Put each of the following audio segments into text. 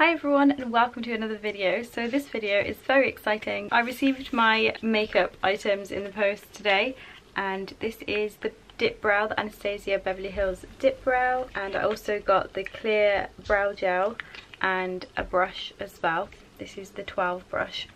Hi everyone and welcome to another video. So this video is very exciting. I received my makeup items in the post today and this is the dip brow, the Anastasia Beverly Hills dip brow, and I also got the clear brow gel and a brush as well. This is the 12 brush.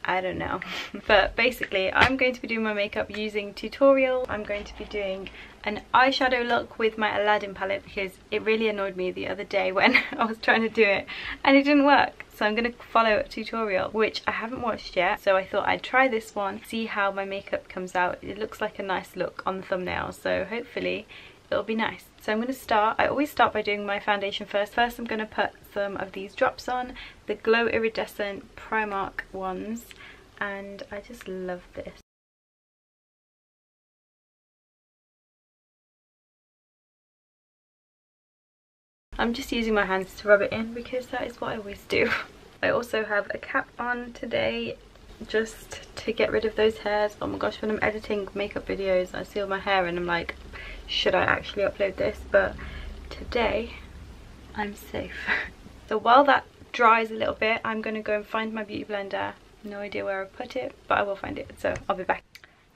I don't know. But basically I'm going to be doing my makeup using Tutorial. I'm going to be doing an eyeshadow look with my Aladdin palette because it really annoyed me the other day when I was trying to do it and it didn't work. So I'm going to follow a tutorial which I haven't watched yet, so I thought I'd try this one, see how my makeup comes out. It looks like a nice look on the thumbnail, so hopefully it'll be nice. So I'm going to start. I always start by doing my foundation first. First I'm going to put some of these drops on, the Glow Iridescent Primark ones, and I just love this. I'm just using my hands to rub it in because that is what I always do. I also have a cap on today just to get rid of those hairs. Oh my gosh, when I'm editing makeup videos I see all my hair and I'm like, should I actually upload this? But today I'm safe. So while that dries a little bit, I'm going to go and find my beauty blender. No idea where I put it, but I will find it, so I'll be back.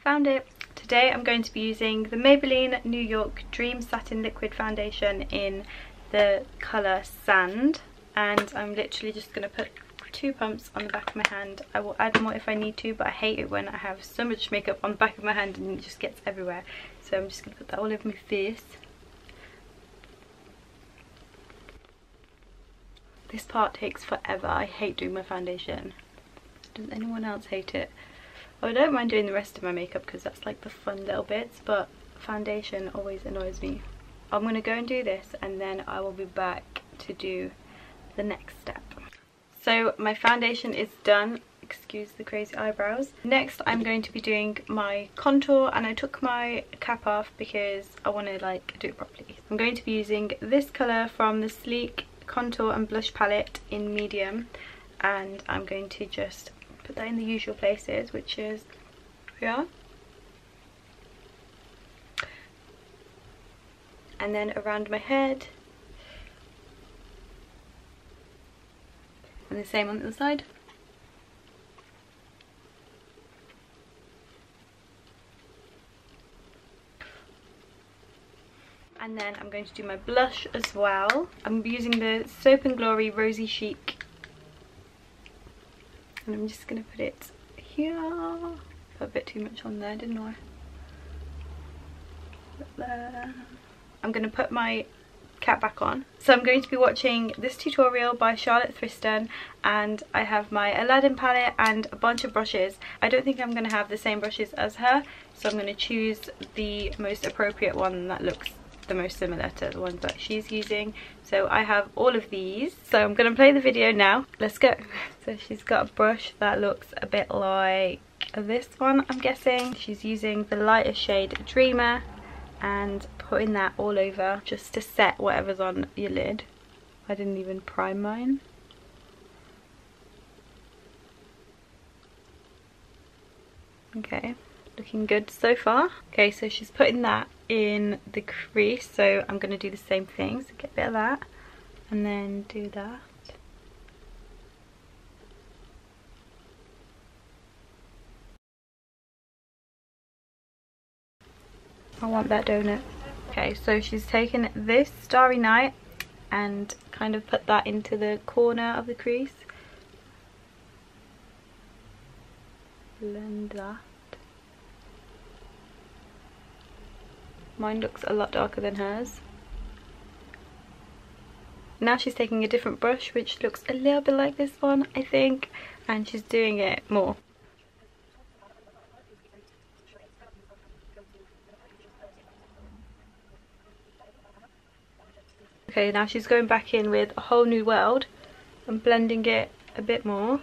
Found it. Today I'm going to be using the Maybelline New York Dream Satin Liquid Foundation in the colour Sand, and I'm literally just going to put 2 pumps on the back of my hand. I will add more if I need to, but I hate it when I have so much makeup on the back of my hand and it just gets everywhere. So I'm just going to put that all over my face. This part takes forever. I hate doing my foundation. Does anyone else hate it? Oh, I don't mind doing the rest of my makeup because that's like the fun little bits, but foundation always annoys me. I'm going to go and do this and then I will be back to do the next step. So my foundation is done. Excuse the crazy eyebrows. Next I'm going to be doing my contour, and I took my cap off because I want to like do it properly. I'm going to be using this colour from the Sleek Contour and Blush palette in medium, and I'm going to just put that in the usual places, which is here and then around my head, and the same on the other side. And then I'm going to do my blush as well. I'm using the Soap & Glory Rosy Chic, and I'm just going to put it here. Put a bit too much on there, didn't I? Put there. I'm going to put my cap back on. So I'm going to be watching this tutorial by Charlotte Tristan, and I have my Aladdin palette and a bunch of brushes. I don't think I'm going to have the same brushes as her, so I'm going to choose the most appropriate one that looks the most similar to the ones that she's using. So I have all of these, so I'm going to play the video now. Let's go. So she's got a brush that looks a bit like this one, I'm guessing. She's using the lighter shade Dreamer and putting that all over just to set whatever's on your lid. I didn't even prime mine. Okay, looking good so far. Okay, so she's putting that in the crease, so I'm going to do the same thing. So get a bit of that and then do that. I want that donut. Okay, so she's taken this Starry Night and kind of put that into the corner of the crease. Blend that. Mine looks a lot darker than hers. Now she's taking a different brush which looks a little bit like this one, I think, and she's doing it more. Okay, now she's going back in with A Whole New World and blending it a bit more.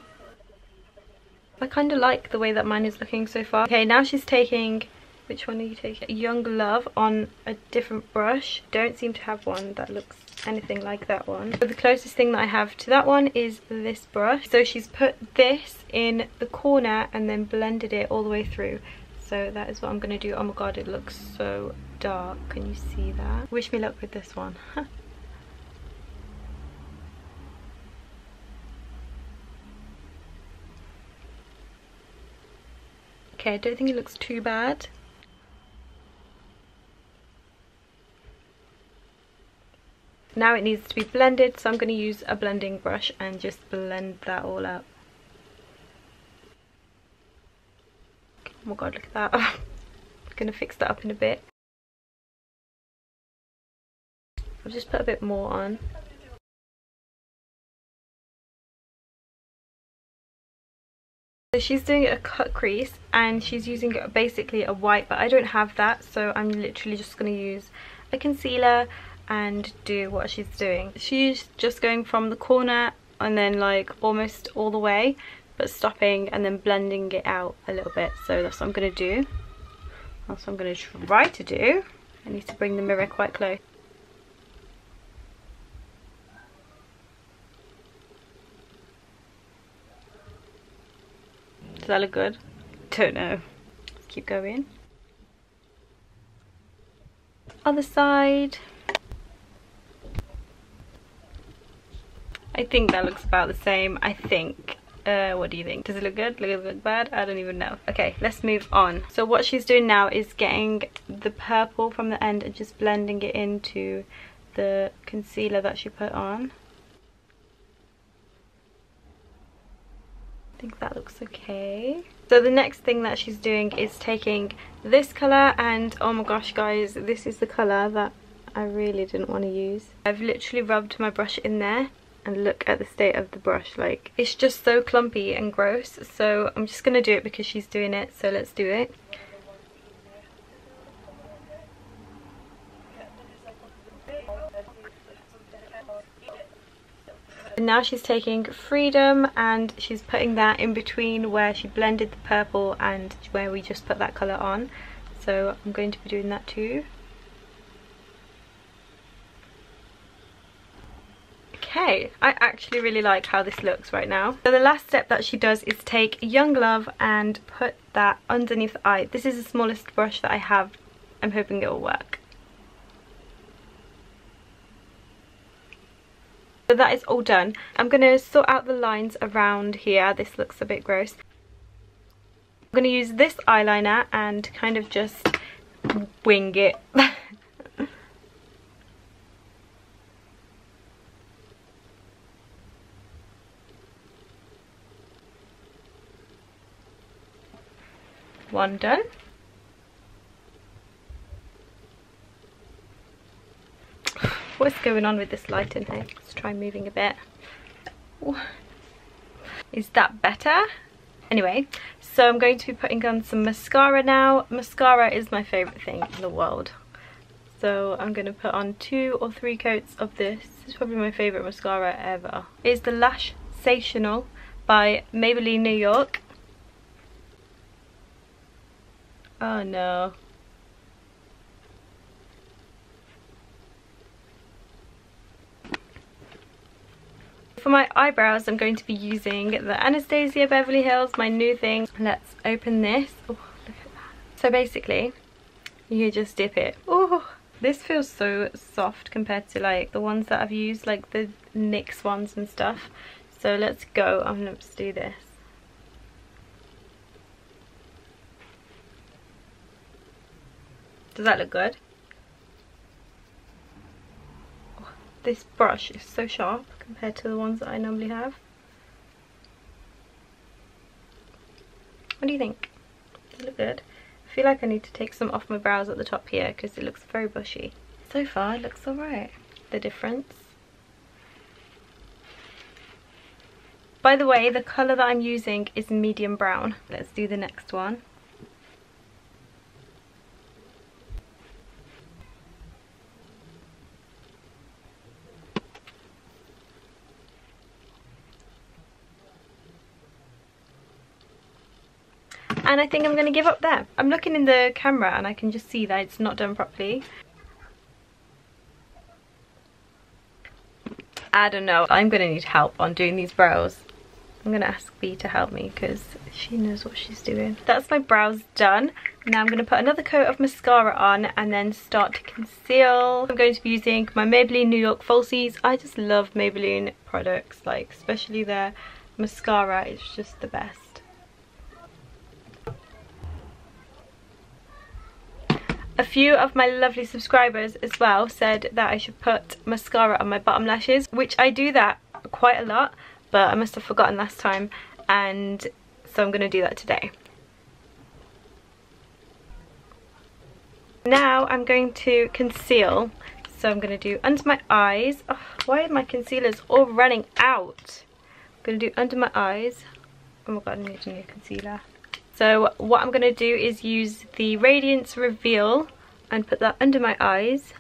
I kind of like the way that mine is looking so far. Okay, now she's taking, which one are you taking? Young Love on a different brush. Don't seem to have one that looks anything like that one. So the closest thing that I have to that one is this brush. So she's put this in the corner and then blended it all the way through. So that is what I'm going to do. Oh my god, it looks so dark. Can you see that? Wish me luck with this one. Okay, I don't think it looks too bad. Now it needs to be blended, so I'm going to use a blending brush and just blend that all up. Oh my god, look at that. I'm going to fix that up in a bit. I'll just put a bit more on. So she's doing a cut crease and she's using basically a white, but I don't have that, so I'm literally just going to use a concealer and do what she's doing. She's just going from the corner and then like almost all the way, but stopping and then blending it out a little bit. So that's what I'm going to do. That's what I'm going to try to do. I need to bring the mirror quite close. Does that look good? Don't know. Let's keep going. Other side. I think that looks about the same. I think. What do you think? Does it look good? Does it look bad? I don't even know. Okay, let's move on. So what she's doing now is getting the purple from the end and just blending it into the concealer that she put on. I think that looks okay. So the next thing that she's doing is taking this colour, and oh my gosh guys, this is the colour that I really didn't want to use. I've literally rubbed my brush in there and look at the state of the brush. Like, it's just so clumpy and gross, so I'm just gonna do it because she's doing it, so let's do it. And now she's taking Freedom and she's putting that in between where she blended the purple and where we just put that colour on. So I'm going to be doing that too. Okay, I actually really like how this looks right now. So the last step that she does is take Young Love and put that underneath the eye. This is the smallest brush that I have. I'm hoping it will work. So that is all done. I'm going to sort out the lines around here. This looks a bit gross. I'm going to use this eyeliner and kind of just wing it. One done. What's going on with this lighting here? Let's try moving a bit. Ooh. Is that better? Anyway, so I'm going to be putting on some mascara now. Mascara is my favourite thing in the world. So I'm going to put on 2 or 3 coats of this. This is probably my favourite mascara ever. It's the Lash Sational by Maybelline New York. Oh no. For my eyebrows, I'm going to be using the Anastasia Beverly Hills, my new thing. Let's open this. Oh, look at that. So basically, you just dip it. Oh, this feels so soft compared to like the ones that I've used, like the NYX ones and stuff. So let's go. Let's do this. Does that look good? This brush is so sharp compared to the ones that I normally have. What do you think? Does it look good? I feel like I need to take some off my brows at the top here because it looks very bushy. So far it looks alright. The difference. By the way, the colour that I'm using is medium brown. Let's do the next one. And I think I'm going to give up there. I'm looking in the camera and I can just see that it's not done properly. I don't know. I'm going to need help on doing these brows. I'm going to ask B to help me because she knows what she's doing. That's my brows done. Now I'm going to put another coat of mascara on and then start to conceal. I'm going to be using my Maybelline New York Falsies. I just love Maybelline products, like especially their mascara. It's just the best. A few of my lovely subscribers as well said that I should put mascara on my bottom lashes, which I do that quite a lot, but I must have forgotten last time, and so I'm going to do that today. Now I'm going to conceal, so I'm going to do under my eyes. Oh, why are my concealers all running out? I'm going to do under my eyes. Oh my god, I need a new concealer. So what I'm going to do is use the Radiance Reveal and put that under my eyes,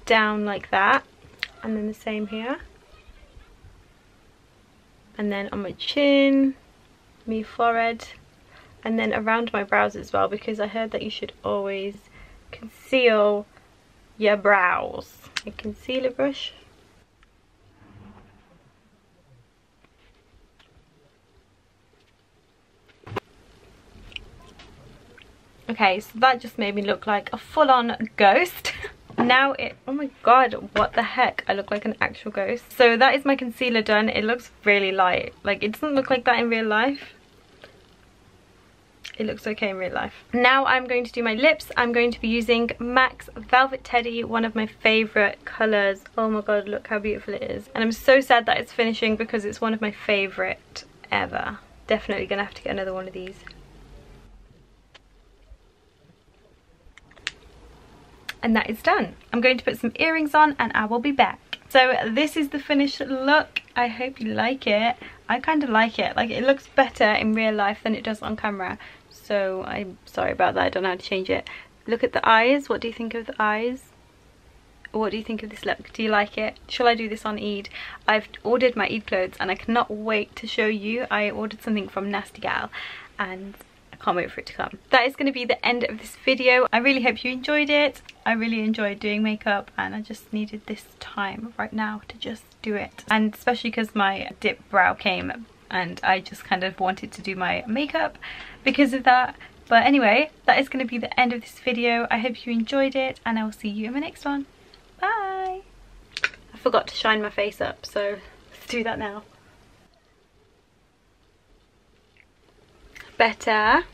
down like that, and then the same here, and then on my chin, my forehead, and then around my brows as well, because I heard that you should always conceal your brows. A concealer brush. Okay, so that just made me look like a full-on ghost. Now oh my god, what the heck, I look like an actual ghost. So that is my concealer done. It looks really light. Like, it doesn't look like that in real life. It looks okay in real life. Now I'm going to do my lips. I'm going to be using MAC's Velvet Teddy, one of my favourite colours. Oh my god, look how beautiful it is. And I'm so sad that it's finishing because it's one of my favourite ever. Definitely gonna have to get another one of these. And that is done. I'm going to put some earrings on and I will be back. So this is the finished look. I hope you like it. I kind of like it. Like, it looks better in real life than it does on camera. So I'm sorry about that. I don't know how to change it. Look at the eyes. What do you think of the eyes? What do you think of this look? Do you like it? Shall I do this on Eid? I've ordered my Eid clothes and I cannot wait to show you. I ordered something from Nasty Gal and can't wait for it to come. That is going to be the end of this video. I really hope you enjoyed it. I really enjoyed doing makeup and I just needed this time right now to just do it. And especially because my dip brow came and I just kind of wanted to do my makeup because of that. But anyway, that is going to be the end of this video. I hope you enjoyed it and I will see you in my next one. Bye! I forgot to shine my face up, so let's do that now. Better.